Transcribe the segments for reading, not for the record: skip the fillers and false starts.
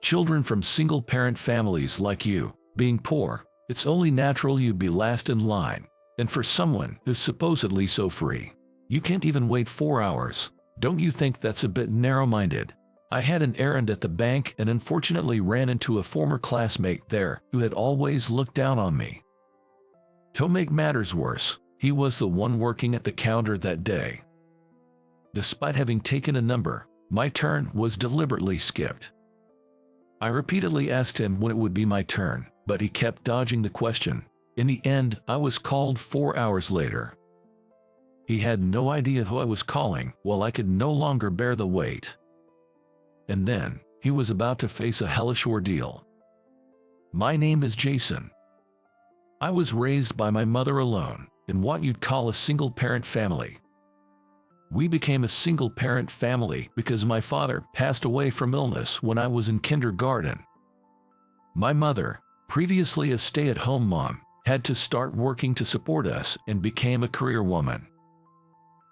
children from single-parent families like you, being poor, it's only natural you'd be last in line. And for someone who's supposedly so free, you can't even wait 4 hours. Don't you think that's a bit narrow-minded? I had an errand at the bank and unfortunately ran into a former classmate there who had always looked down on me. To make matters worse, he was the one working at the counter that day. Despite having taken a number, my turn was deliberately skipped. I repeatedly asked him when it would be my turn, but he kept dodging the question. In the end, I was called 4 hours later. He had no idea who I was calling, while I could no longer bear the wait. And then, he was about to face a hellish ordeal. My name is Jason. I was raised by my mother alone, in what you'd call a single-parent family. We became a single-parent family because my father passed away from illness when I was in kindergarten. My mother, previously a stay-at-home mom, had to start working to support us and became a career woman.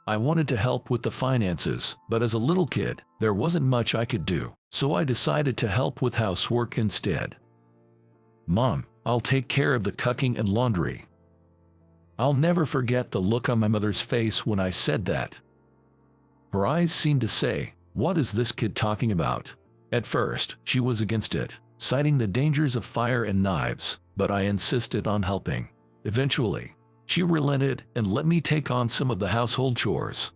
I wanted to help with the finances, but as a little kid, there wasn't much I could do, so I decided to help with housework instead. Mom, I'll take care of the cooking and laundry. I'll never forget the look on my mother's face when I said that. Her eyes seemed to say, "What is this kid talking about?" At first, she was against it, citing the dangers of fire and knives, but I insisted on helping. Eventually, she relented and let me take on some of the household chores.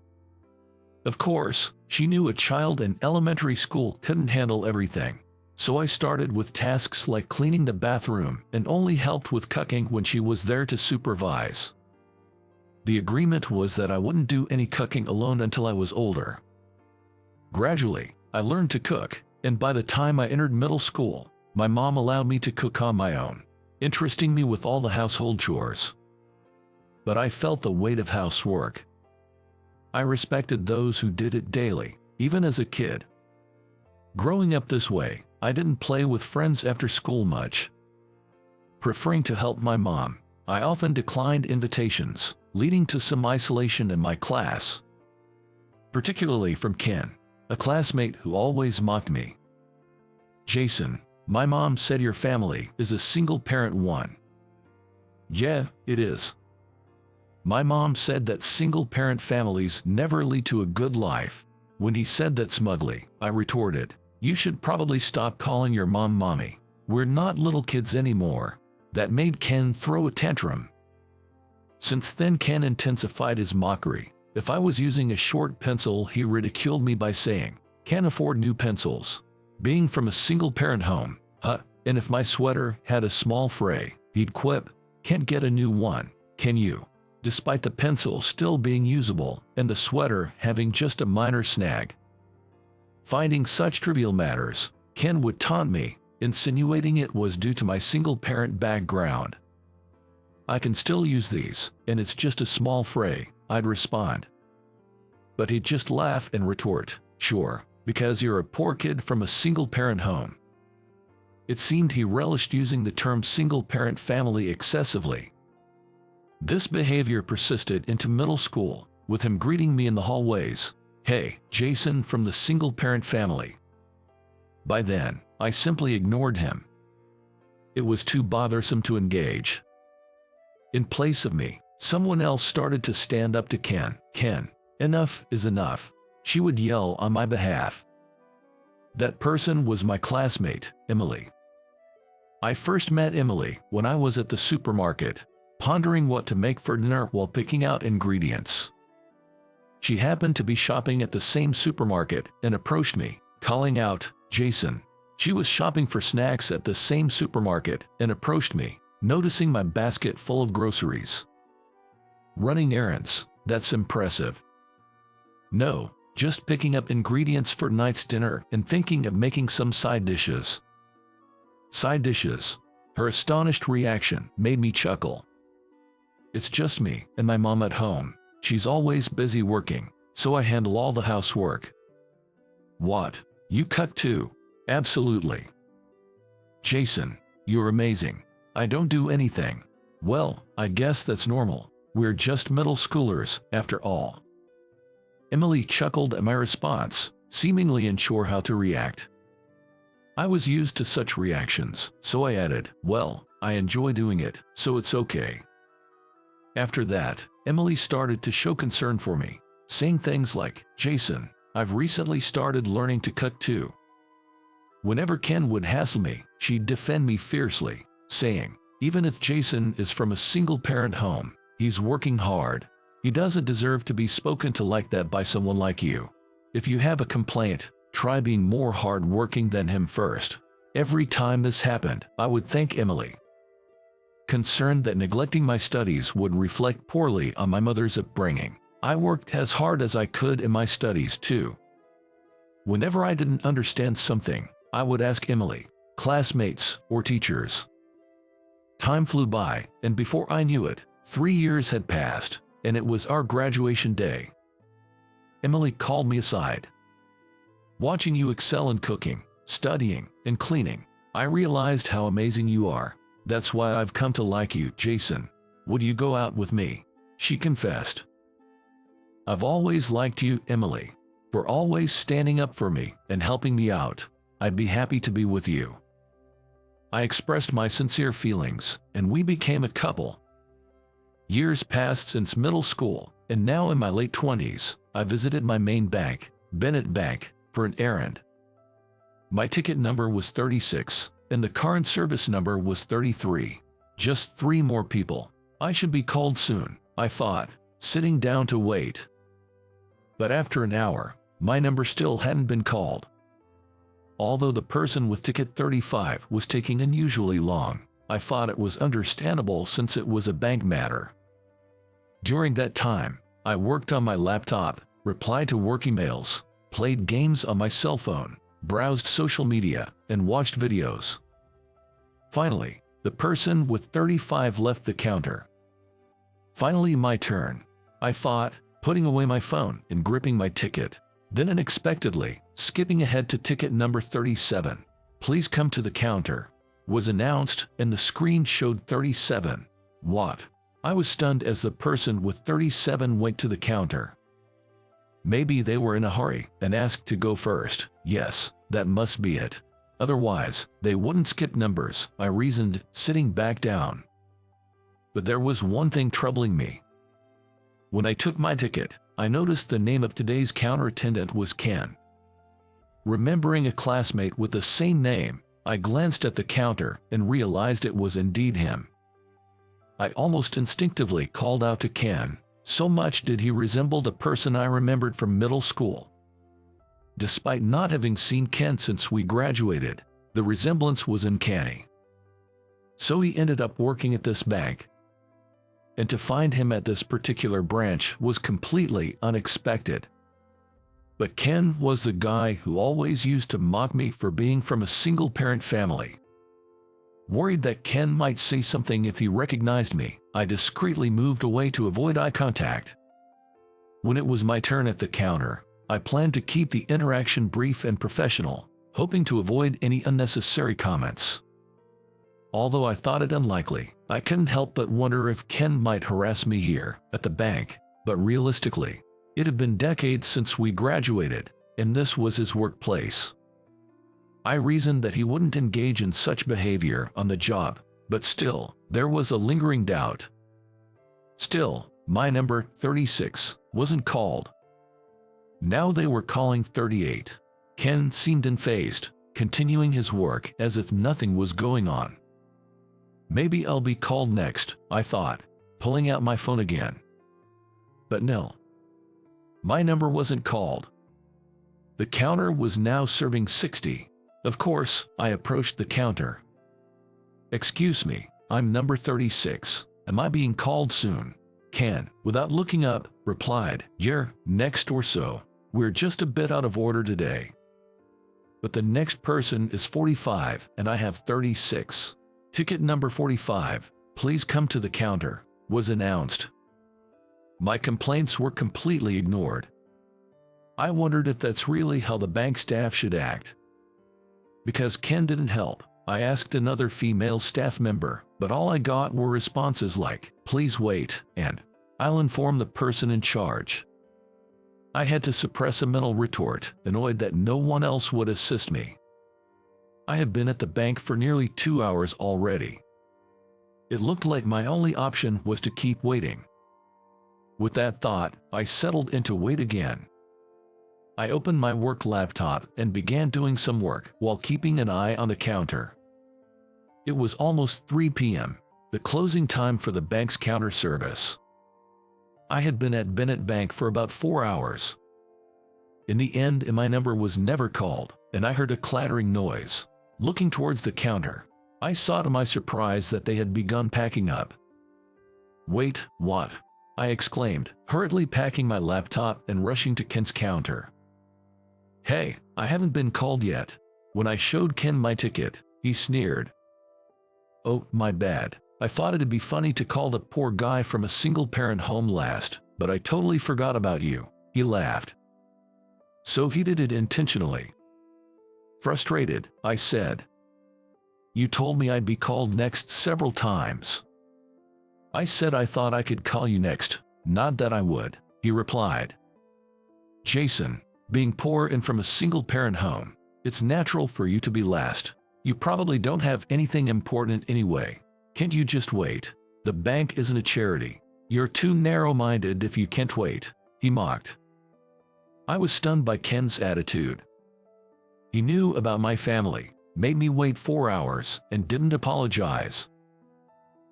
Of course, she knew a child in elementary school couldn't handle everything, so I started with tasks like cleaning the bathroom and only helped with cooking when she was there to supervise. The agreement was that I wouldn't do any cooking alone until I was older. Gradually, I learned to cook, and by the time I entered middle school, my mom allowed me to cook on my own, entrusting me with all the household chores. But I felt the weight of housework. I respected those who did it daily, even as a kid. Growing up this way, I didn't play with friends after school much. Preferring to help my mom, I often declined invitations, leading to some isolation in my class. Particularly from Ken, a classmate who always mocked me. "Jason, my mom said your family is a single-parent one." "Yeah, it is. My mom said that single-parent families never lead to a good life." When he said that smugly, I retorted, "You should probably stop calling your mom mommy. We're not little kids anymore." That made Ken throw a tantrum. Since then, Ken intensified his mockery. If I was using a short pencil, he ridiculed me by saying, "Can't afford new pencils." Being from a single-parent home, and if my sweater had a small fray, he'd quip, "Can't get a new one, can you?" Despite the pencil still being usable and the sweater having just a minor snag. Finding such trivial matters, Ken would taunt me, insinuating it was due to my single-parent background. "I can still use these, and it's just a small fray," I'd respond. But he'd just laugh and retort, "Sure, because you're a poor kid from a single-parent home." It seemed he relished using the term single-parent family excessively. This behavior persisted into middle school, with him greeting me in the hallways, "Hey, Jason from the single-parent family." By then, I simply ignored him. It was too bothersome to engage. In place of me, someone else started to stand up to Ken. "Ken, enough is enough," she would yell on my behalf. That person was my classmate, Emily. I first met Emily when I was at the supermarket, pondering what to make for dinner while picking out ingredients. She happened to be shopping at the same supermarket and approached me, calling out, "Jason." She was shopping for snacks at the same supermarket and approached me, noticing my basket full of groceries. "Running errands, that's impressive." "No, just picking up ingredients for tonight's dinner and thinking of making some side dishes." "Side dishes?" Her astonished reaction made me chuckle. "It's just me and my mom at home. She's always busy working, so I handle all the housework." "What? You cook too?" "Absolutely." "Jason, you're amazing." "I don't do anything." "Well, I guess that's normal. We're just middle schoolers, after all." Emily chuckled at my response, seemingly unsure how to react. I was used to such reactions, so I added, "Well, I enjoy doing it, so it's okay." After that, Emily started to show concern for me, saying things like, "Jason, I've recently started learning to cook too." Whenever Ken would hassle me, she'd defend me fiercely, saying, "Even if Jason is from a single-parent home, he's working hard. He doesn't deserve to be spoken to like that by someone like you. If you have a complaint, try being more hard-working than him first." Every time this happened, I would thank Emily, concerned that neglecting my studies would reflect poorly on my mother's upbringing. I worked as hard as I could in my studies too. Whenever I didn't understand something, I would ask Emily, classmates, or teachers. Time flew by, and before I knew it, 3 years had passed, and it was our graduation day. Emily called me aside. "Watching you excel in cooking, studying, and cleaning, I realized how amazing you are. That's why I've come to like you, Jason. Would you go out with me?" she confessed. "I've always liked you, Emily, for always standing up for me and helping me out. I'd be happy to be with you." I expressed my sincere feelings, and we became a couple. Years passed since middle school, and now in my late 20s, I visited my main bank, Bennett Bank, for an errand. My ticket number was 36, and the current service number was 33. Just 3 more people. I should be called soon, I thought, sitting down to wait. But after an hour, my number still hadn't been called. Although the person with ticket 35 was taking unusually long, I thought it was understandable since it was a bank matter. During that time, I worked on my laptop, replied to work emails, played games on my cell phone, browsed social media, and watched videos. Finally, the person with 35 left the counter. Finally my turn, I thought, putting away my phone and gripping my ticket. Then unexpectedly, skipping ahead to ticket number 37, "Please come to the counter," was announced, and the screen showed 37. What? I was stunned as the person with 37 went to the counter. Maybe they were in a hurry and asked to go first. Yes, that must be it. Otherwise, they wouldn't skip numbers, I reasoned, sitting back down. But there was one thing troubling me. When I took my ticket, I noticed the name of today's counter attendant was Ken. Remembering a classmate with the same name, I glanced at the counter and realized it was indeed him. I almost instinctively called out to Ken, so much did he resemble the person I remembered from middle school. Despite not having seen Ken since we graduated, the resemblance was uncanny. So he ended up working at this bank. And to find him at this particular branch was completely unexpected. But Ken was the guy who always used to mock me for being from a single-parent family. Worried that Ken might say something if he recognized me, I discreetly moved away to avoid eye contact. When it was my turn at the counter, I planned to keep the interaction brief and professional, hoping to avoid any unnecessary comments. Although I thought it unlikely, I couldn't help but wonder if Ken might harass me here, at the bank, but realistically, it had been decades since we graduated, and this was his workplace. I reasoned that he wouldn't engage in such behavior on the job, but still, there was a lingering doubt. Still, my number, 36, wasn't called. Now they were calling 38. Ken seemed unfazed, continuing his work as if nothing was going on. Maybe I'll be called next, I thought, pulling out my phone again. But no. My number wasn't called. The counter was now serving 60. Of course, I approached the counter. "Excuse me, I'm number 36. Am I being called soon?" Ken, without looking up, replied, "You're next or so. We're just a bit out of order today. But the next person is 45 and I have 36. Ticket number 45, please come to the counter," was announced. My complaints were completely ignored. I wondered if that's really how the bank staff should act. Because Ken didn't help, I asked another female staff member, but all I got were responses like, "Please wait," and "I'll inform the person in charge." I had to suppress a mental retort, annoyed that no one else would assist me. I had been at the bank for nearly 2 hours already. It looked like my only option was to keep waiting. With that thought, I settled in to wait again. I opened my work laptop and began doing some work while keeping an eye on the counter. It was almost 3 p.m., the closing time for the bank's counter service. I had been at Bennett Bank for about 4 hours. In the end, my number was never called, and I heard a clattering noise. Looking towards the counter, I saw to my surprise that they had begun packing up. "Wait, what?" I exclaimed, hurriedly packing my laptop and rushing to Ken's counter. "Hey, I haven't been called yet." When I showed Ken my ticket, he sneered. "Oh, my bad. I thought it'd be funny to call the poor guy from a single-parent home last, but I totally forgot about you," he laughed. "So he did it intentionally?" Frustrated, I said. "You told me I'd be called next several times." "I said I thought I could call you next, not that I would," he replied. "Jason, being poor and from a single-parent home, it's natural for you to be last. You probably don't have anything important anyway. Can't you just wait? The bank isn't a charity. You're too narrow-minded if you can't wait," he mocked. I was stunned by Ken's attitude. He knew about my family, made me wait 4 hours, and didn't apologize.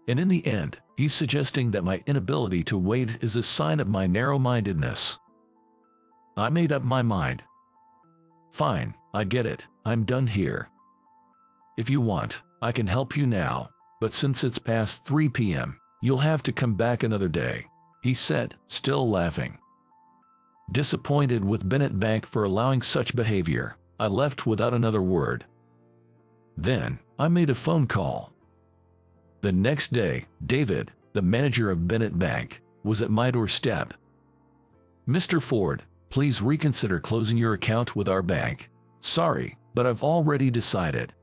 And in the end, he's suggesting that my inability to wait is a sign of my narrow-mindedness. I made up my mind. "Fine, I get it. I'm done here. If you want, I can help you now, but since it's past 3 p.m., you'll have to come back another day," he said, still laughing. Disappointed with Bennett Bank for allowing such behavior, I left without another word. Then, I made a phone call. The next day, David, the manager of Bennett Bank, was at my doorstep. "Mr. Ford, please reconsider closing your account with our bank. Sorry, but I've already decided."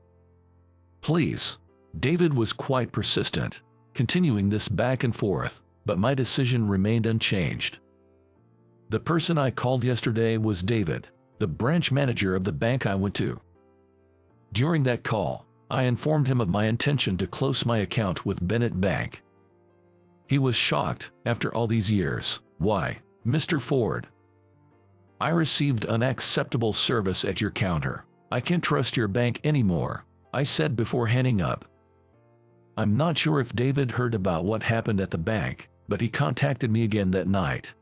"Please." David was quite persistent, continuing this back and forth, but my decision remained unchanged. The person I called yesterday was David, the branch manager of the bank I went to. During that call, I informed him of my intention to close my account with Bennett Bank. He was shocked. "After all these years, why, Mr. Ford? I received unacceptable service at your counter. I can't trust your bank anymore," I said before hanging up. I'm not sure if David heard about what happened at the bank, but he contacted me again that night.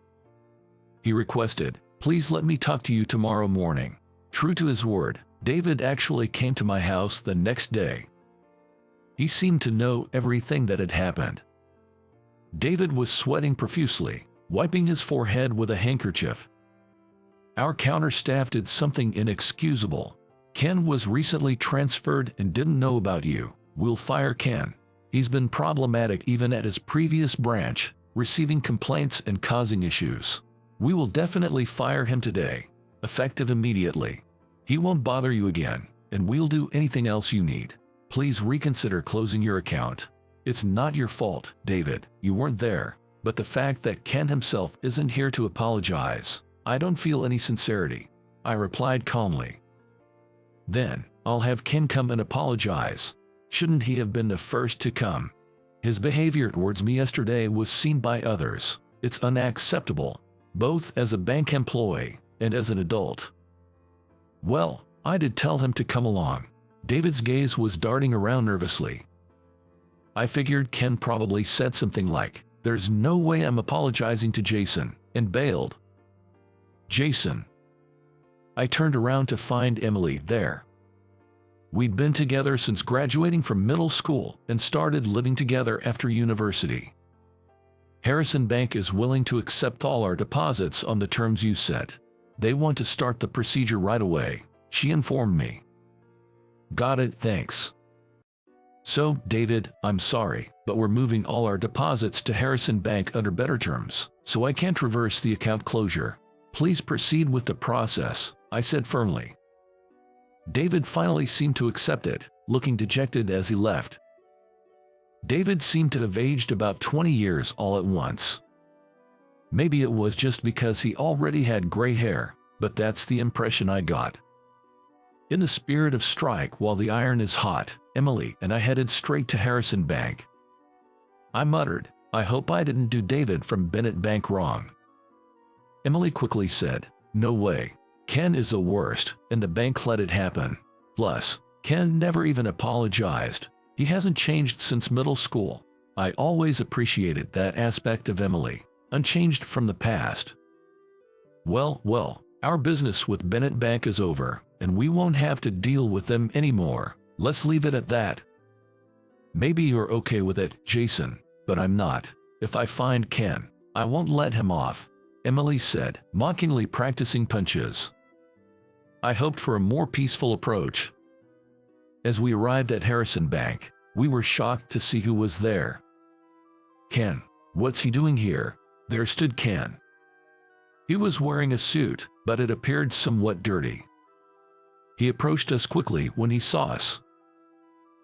He requested, "Please let me talk to you tomorrow morning." True to his word, David actually came to my house the next day. He seemed to know everything that had happened. David was sweating profusely, wiping his forehead with a handkerchief. "Our counter staff did something inexcusable. Ken was recently transferred and didn't know about you. We'll fire Ken. He's been problematic even at his previous branch, receiving complaints and causing issues. We will definitely fire him today, effective immediately. He won't bother you again, and we'll do anything else you need. Please reconsider closing your account. It's not your fault, David, you weren't there, but the fact that Ken himself isn't here to apologize, I don't feel any sincerity," I replied calmly. "Then, I'll have Ken come and apologize. Shouldn't he have been the first to come? His behavior towards me yesterday was seen by others. It's unacceptable, both as a bank employee and as an adult." "Well, I did tell him to come along." David's gaze was darting around nervously. I figured Ken probably said something like, "There's no way I'm apologizing to Jason," and bailed. Jason. I turned around to find Emily there. We'd been together since graduating from middle school and started living together after university. "Harrison Bank is willing to accept all our deposits on the terms you set. They want to start the procedure right away," she informed me. "Got it, thanks." "So, David, I'm sorry, but we're moving all our deposits to Harrison Bank under better terms, so I can't reverse the account closure. Please proceed with the process," I said firmly. David finally seemed to accept it, looking dejected as he left. David seemed to have aged about 20 years all at once. Maybe it was just because he already had gray hair, but that's the impression I got. In the spirit of strike while the iron is hot, Emily and I headed straight to Harrison Bank. I muttered, I hope I didn't do David from Bennett Bank wrong. Emily quickly said, no way. Ken is the worst, and the bank let it happen. Plus, Ken never even apologized. He hasn't changed since middle school. I always appreciated that aspect of Emily, unchanged from the past. Well, our business with Bennett Bank is over, and we won't have to deal with them anymore. Let's leave it at that. Maybe you're okay with it, Jason, but I'm not. If I find Ken, I won't let him off, Emily said, mockingly practicing punches. I hoped for a more peaceful approach. As we arrived at Harrison Bank, we were shocked to see who was there. Ken, what's he doing here? There stood Ken. He was wearing a suit, but it appeared somewhat dirty. He approached us quickly when he saw us.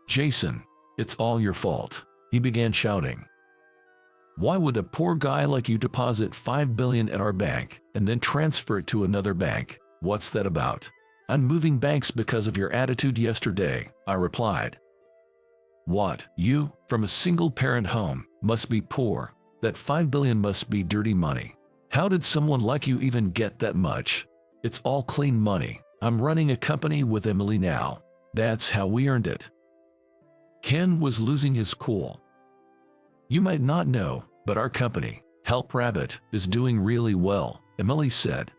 Jason, it's all your fault, he began shouting. Why would a poor guy like you deposit $5 billion at our bank and then transfer it to another bank? What's that about? I'm moving banks because of your attitude yesterday, I replied. What, you, from a single-parent home, must be poor. That $5 billion must be dirty money. How did someone like you even get that much? It's all clean money. I'm running a company with Emily now. That's how we earned it. Ken was losing his cool. You might not know, but our company, Help Rabbit, is doing really well, Emily said.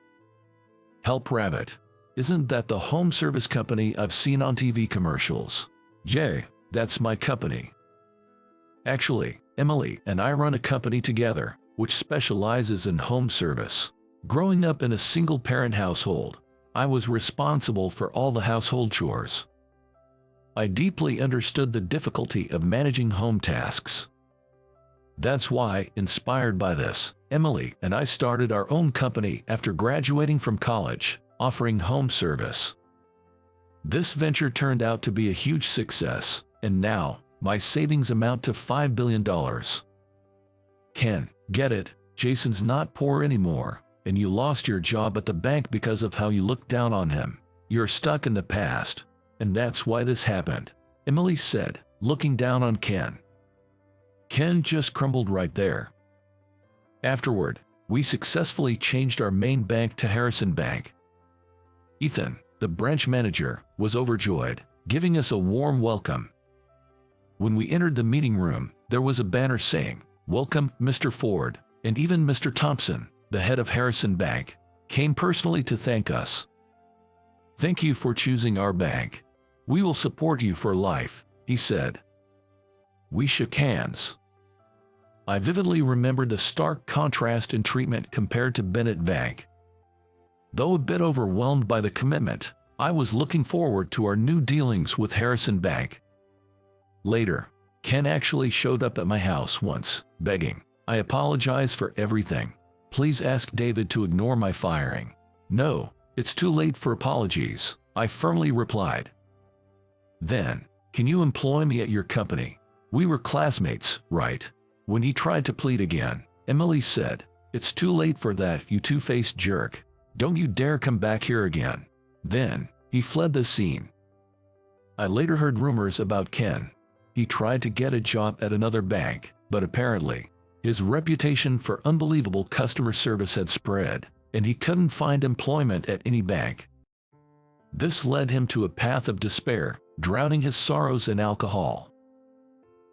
Help Rabbit. Isn't that the home service company I've seen on TV commercials? Jay, that's my company. Actually, Emily and I run a company together, which specializes in home service. Growing up in a single-parent household, I was responsible for all the household chores. I deeply understood the difficulty of managing home tasks. That's why, inspired by this, Emily and I started our own company after graduating from college, offering home service. This venture turned out to be a huge success, and now, my savings amount to $5 billion. Ken, get it, Jason's not poor anymore, and you lost your job at the bank because of how you looked down on him. You're stuck in the past, and that's why this happened, Emily said, looking down on Ken. Ken just crumbled right there. Afterward, we successfully changed our main bank to Harrison Bank. Ethan, the branch manager, was overjoyed, giving us a warm welcome. When we entered the meeting room, there was a banner saying, "Welcome, Mr. Ford," and even Mr. Thompson, the head of Harrison Bank, came personally to thank us. Thank you for choosing our bank. We will support you for life, he said. We shook hands. I vividly remembered the stark contrast in treatment compared to Bennett Bank. Though a bit overwhelmed by the commitment, I was looking forward to our new dealings with Harrison Bank. Later, Ken actually showed up at my house once, begging, "I apologize for everything. Please ask David to ignore my firing." "No, it's too late for apologies," I firmly replied. Then, "Can you employ me at your company? We were classmates, right?" When he tried to plead again, Emily said, "It's too late for that, you two-faced jerk. Don't you dare come back here again." Then, he fled the scene. I later heard rumors about Ken. He tried to get a job at another bank, but apparently, his reputation for unbelievable customer service had spread, and he couldn't find employment at any bank. This led him to a path of despair, drowning his sorrows in alcohol.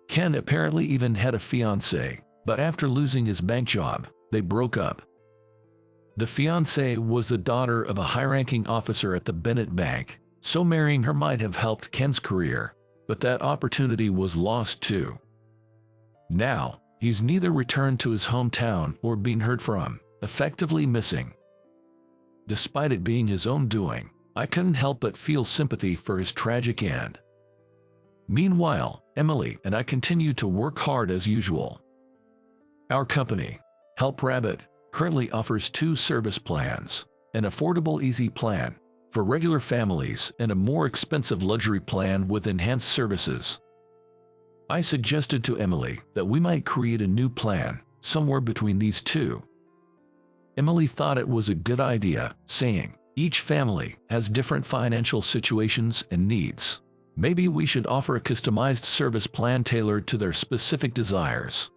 Ken apparently even had a fiancée, but after losing his bank job, they broke up. The fiancée was the daughter of a high-ranking officer at the Bennett Bank, so marrying her might have helped Ken's career, but that opportunity was lost too. Now, he's neither returned to his hometown or been heard from, effectively missing. Despite it being his own doing, I couldn't help but feel sympathy for his tragic end. Meanwhile, Emily and I continued to work hard as usual. Our company, Help Rabbit, currently offers 2 service plans: an affordable easy plan for regular families and a more expensive luxury plan with enhanced services. I suggested to Emily that we might create a new plan, somewhere between these two. Emily thought it was a good idea, saying, Each family has different financial situations and needs. Maybe we should offer a customized service plan tailored to their specific desires.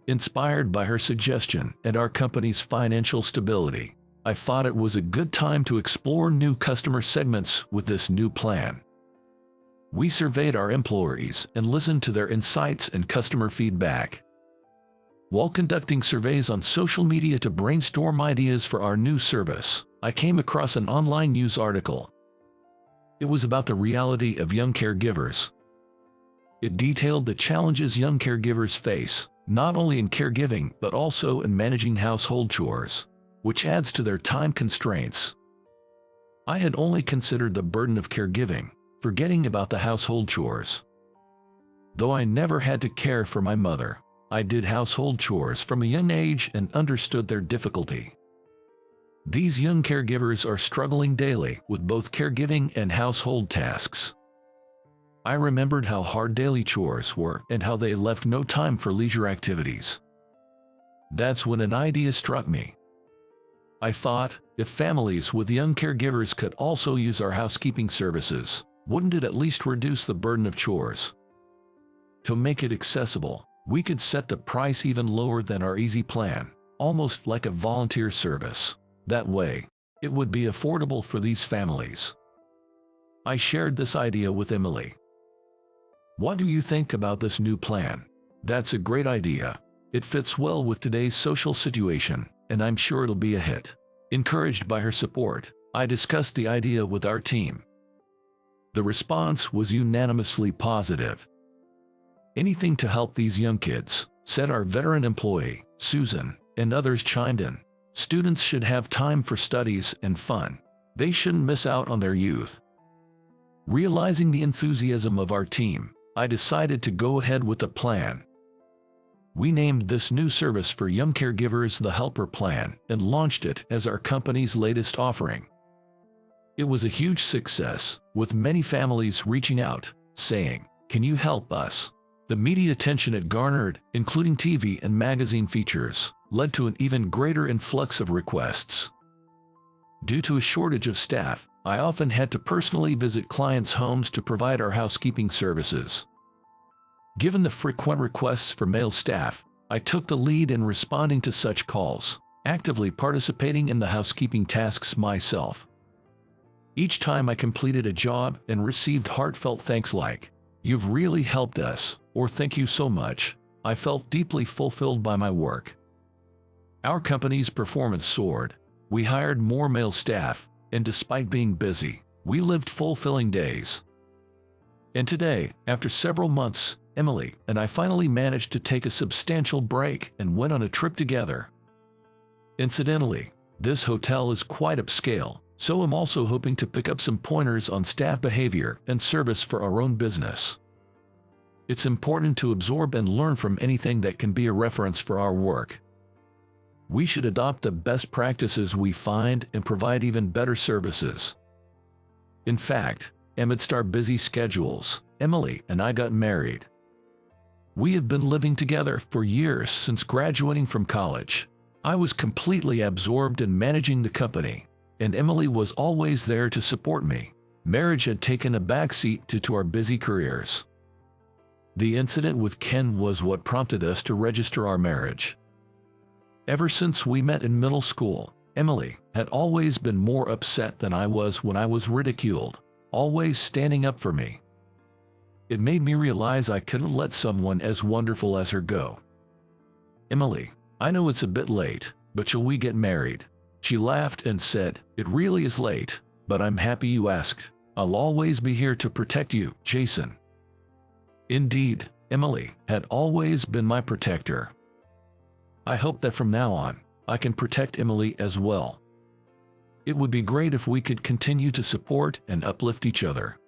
Inspired by her suggestion and our company's financial stability, I thought it was a good time to explore new customer segments with this new plan. We surveyed our employees and listened to their insights and customer feedback. While conducting surveys on social media to brainstorm ideas for our new service, I came across an online news article. It was about the reality of young caregivers. It detailed the challenges young caregivers face, not only in caregiving but also in managing household chores, which adds to their time constraints. I had only considered the burden of caregiving, forgetting about the household chores. Though I never had to care for my mother, I did household chores from a young age and understood their difficulty. These young caregivers are struggling daily with both caregiving and household tasks. I remembered how hard daily chores were and how they left no time for leisure activities. That's when an idea struck me. I thought, if families with young caregivers could also use our housekeeping services, wouldn't it at least reduce the burden of chores? To make it accessible, we could set the price even lower than our easy plan, almost like a volunteer service. That way, it would be affordable for these families. I shared this idea with Emily. What do you think about this new plan? That's a great idea. It fits well with today's social situation, and I'm sure it'll be a hit. Encouraged by her support, I discussed the idea with our team. The response was unanimously positive. Anything to help these young kids, said our veteran employee, Susan, and others chimed in. Students should have time for studies and fun. They shouldn't miss out on their youth. Realizing the enthusiasm of our team, I decided to go ahead with the plan. We named this new service for young caregivers the Helper Plan and launched it as our company's latest offering. It was a huge success, with many families reaching out, saying, "Can you help us?" The media attention it garnered, including TV and magazine features, led to an even greater influx of requests. Due to a shortage of staff, I often had to personally visit clients' homes to provide our housekeeping services. Given the frequent requests for male staff, I took the lead in responding to such calls, actively participating in the housekeeping tasks myself. Each time I completed a job and received heartfelt thanks like, "You've really helped us," or "Thank you so much," I felt deeply fulfilled by my work. Our company's performance soared. We hired more male staff, and despite being busy, we lived fulfilling days. And today, after several months, Emily and I finally managed to take a substantial break and went on a trip together. Incidentally, this hotel is quite upscale, so I'm also hoping to pick up some pointers on staff behavior and service for our own business. It's important to absorb and learn from anything that can be a reference for our work. We should adopt the best practices we find and provide even better services. In fact, amidst our busy schedules, Emily and I got married. We have been living together for years since graduating from college. I was completely absorbed in managing the company, and Emily was always there to support me. Marriage had taken a backseat to our busy careers. The incident with Ken was what prompted us to register our marriage. Ever since we met in middle school, Emily had always been more upset than I was when I was ridiculed, always standing up for me. It made me realize I couldn't let someone as wonderful as her go. "Emily, I know it's a bit late, but shall we get married?" She laughed and said, "It really is late, but I'm happy you asked. I'll always be here to protect you, Jason." Indeed, Emily had always been my protector. I hope that from now on, I can protect Emily as well. It would be great if we could continue to support and uplift each other.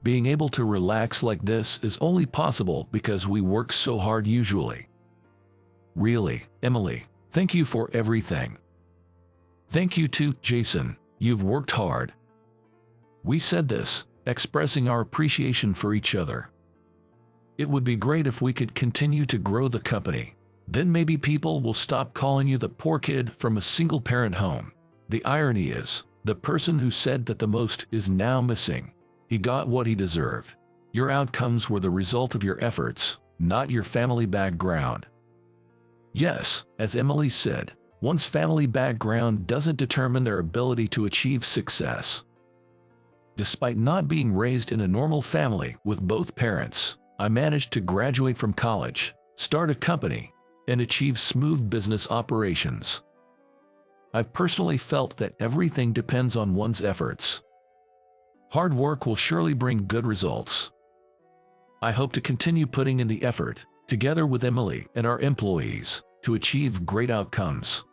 Being able to relax like this is only possible because we work so hard usually. Really, Emily, thank you for everything. Thank you too, Jason, you've worked hard. We said this, expressing our appreciation for each other. It would be great if we could continue to grow the company. Then maybe people will stop calling you the poor kid from a single-parent home. The irony is, the person who said that the most is now missing. He got what he deserved. Your outcomes were the result of your efforts, not your family background. Yes, as Emily said, one's family background doesn't determine their ability to achieve success. Despite not being raised in a normal family with both parents, I managed to graduate from college, start a company, and achieve smooth business operations. I've personally felt that everything depends on one's efforts. Hard work will surely bring good results. I hope to continue putting in the effort, together with Emily and our employees, to achieve great outcomes.